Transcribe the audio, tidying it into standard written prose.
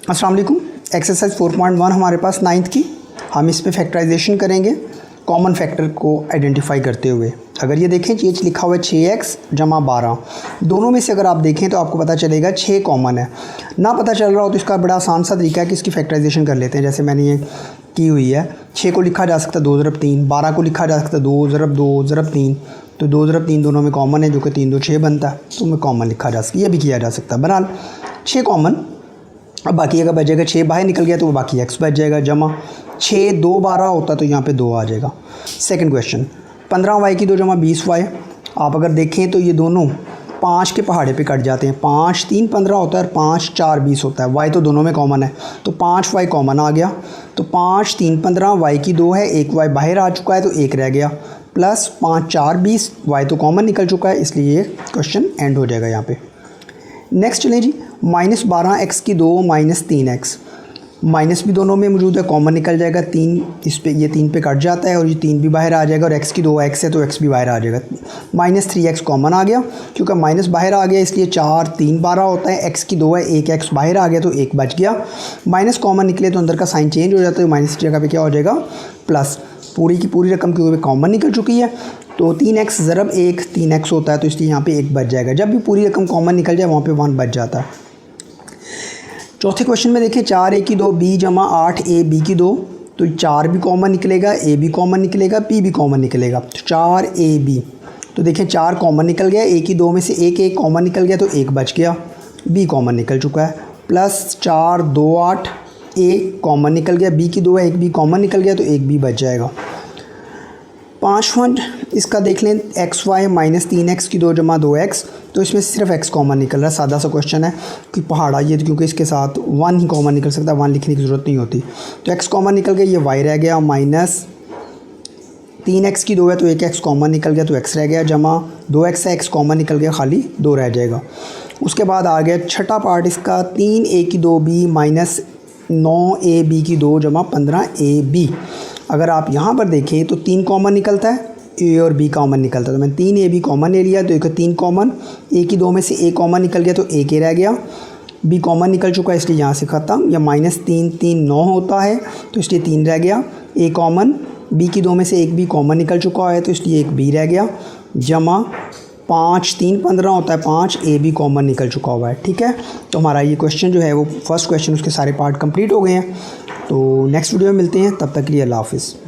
अस्सलाम वालेकुम। एक्सरसाइज 4.1 हमारे पास 9th की, हम इस पे फैक्टराइजेशन करेंगे कॉमन फैक्टर को आइडेंटिफाई करते हुए। अगर ये देखें ये लिखा हुआ है 6x जमा 12, दोनों में से अगर आप देखें तो आपको पता चलेगा 6 कॉमन है। ना पता चल रहा हो तो इसका बड़ा आसान सा तरीका है कि इसकी फैक्टराइजेशन कर लेते हैं। जैसे मैंने ये की हुई है, 6 को लिखा जा सकता है 2 ज़रब 3, 12 को लिखा जा सकता है 2 ज़रब 2 ज़रब 3, तो 2 ज़रब 3 दोनों में कॉमन है जो कि 3 2 6 बनता है, तो में कॉमन लिखा जा सकता है। ये भी किया जा सकता है। बहरहाल 6 कॉमन। अब बाकी अगर बचेगा 6 बाहर निकल गया तो बाकी x बच जाएगा, जमा 6 2 12 होता तो यहाँ पे 2 आ जाएगा। सेकंड क्वेश्चन 15y की 2 जमा 20y। आप अगर देखें तो ये दोनों 5 के पहाड़े पे कट जाते हैं। 5 3 15 होता है और 5 4 20 होता है। y तो दोनों में कॉमन है तो 5y कॉमन आ गया, तो 5 3 15 y की 2 है, 1 y बाहर आ चुका है तो 1 रह गया, प्लस 5 4 20 y तो कॉमन निकल चुका है, इसलिए ये क्वेश्चन एंड हो जाएगा यहाँ पे। नेक्स्ट चलें जी, -12x की 2 -3x। माइनस भी दोनों में मौजूद है, कॉमन निकल जाएगा, 3 इस पे, ये 3 पे कट जाता है और ये 3 भी बाहर आ जाएगा, और x की 2x है तो x भी बाहर आ जाएगा। -3x कॉमन आ गया, क्योंकि माइनस बाहर आ गया इसलिए 4 3 12 होता है, x की 2 है, 1x बाहर आ गया तो 1 बच गया। माइनस कॉमन निकले तो अंदर का साइन चेंज हो जाता है, माइनस की जगह पे क्या हो जाएगा प्लस। पूरी की पूरी रकम क्योंकि कॉमन निकल चुकी है तो 3x ज़रब 1 3x होता है, तो इसलिए यहाँ पे 1 बच जाएगा। जब भी पूरी रकम कॉमन निकल जाए वहाँ पे 1 बच जाता है। चौथे क्वेश्चन में देखिए 4a की 2 b जमा 8a b की 2, तो 4 भी कॉमन निकलेगा, a भी कॉमन निकलेगा, p भी कॉमन निकलेगा, तो 4ab। तो देखिए 4 कॉमन निकल गया, a की 2 में से एक कॉमन निकल गया तो 1 बच गया, b कॉमन निकल चुका है, प्लस 4 2 8 a कॉमन निकल गया, b की 2 है, 1 भी कॉमन निकल गया तो 1 भी बच जाएगा। 5वां इसका देख लें xy -3x की 2 जमा 2x, तो इसमें सिर्फ x कॉमन निकल रहा है। सादा सा क्वेश्चन है कि पहाड़ा ये, क्योंकि इसके साथ 1 ही कॉमन निकल सकता है, 1 लिखने की ज़रूरत नहीं होती। तो x कॉमन निकल गया, ये y रह गया, -3x की 2 है तो 1x कॉमन निकल गया तो x रह गया, जमा 2x है, x कॉमन निकल गया, खाली 2 रह जाएगा। उसके बाद आ गया छठा पार्ट इसका 3a की 2b -9ab की 2 जमा 15ab। अगर आप यहाँ पर देखें तो 3 कॉमन निकलता है, a और b कॉमन निकलता है, तो मैंने 3ab कॉमन ले लिया तो एक 3 कॉमन, a की 2 में से a कॉमन निकल गया तो एक रह गया, b कॉमन निकल चुका है इसलिए यहाँ से ख़त्म। या -3 3 9 होता है तो इसलिए 3 रह गया, a कॉमन, b की 2 में से एक b कॉमन निकल चुका है तो इसलिए एक b रह गया, जमा 5 3 15 होता है, 5 a भी कॉमन निकल चुका हुआ है। ठीक है, तो हमारा ये क्वेश्चन जो है वो फर्स्ट क्वेश्चन उसके सारे पार्ट कंप्लीट हो गए हैं। तो नेक्स्ट वीडियो में मिलते हैं, तब तक के लिए अल्लाह हाफ़िज़।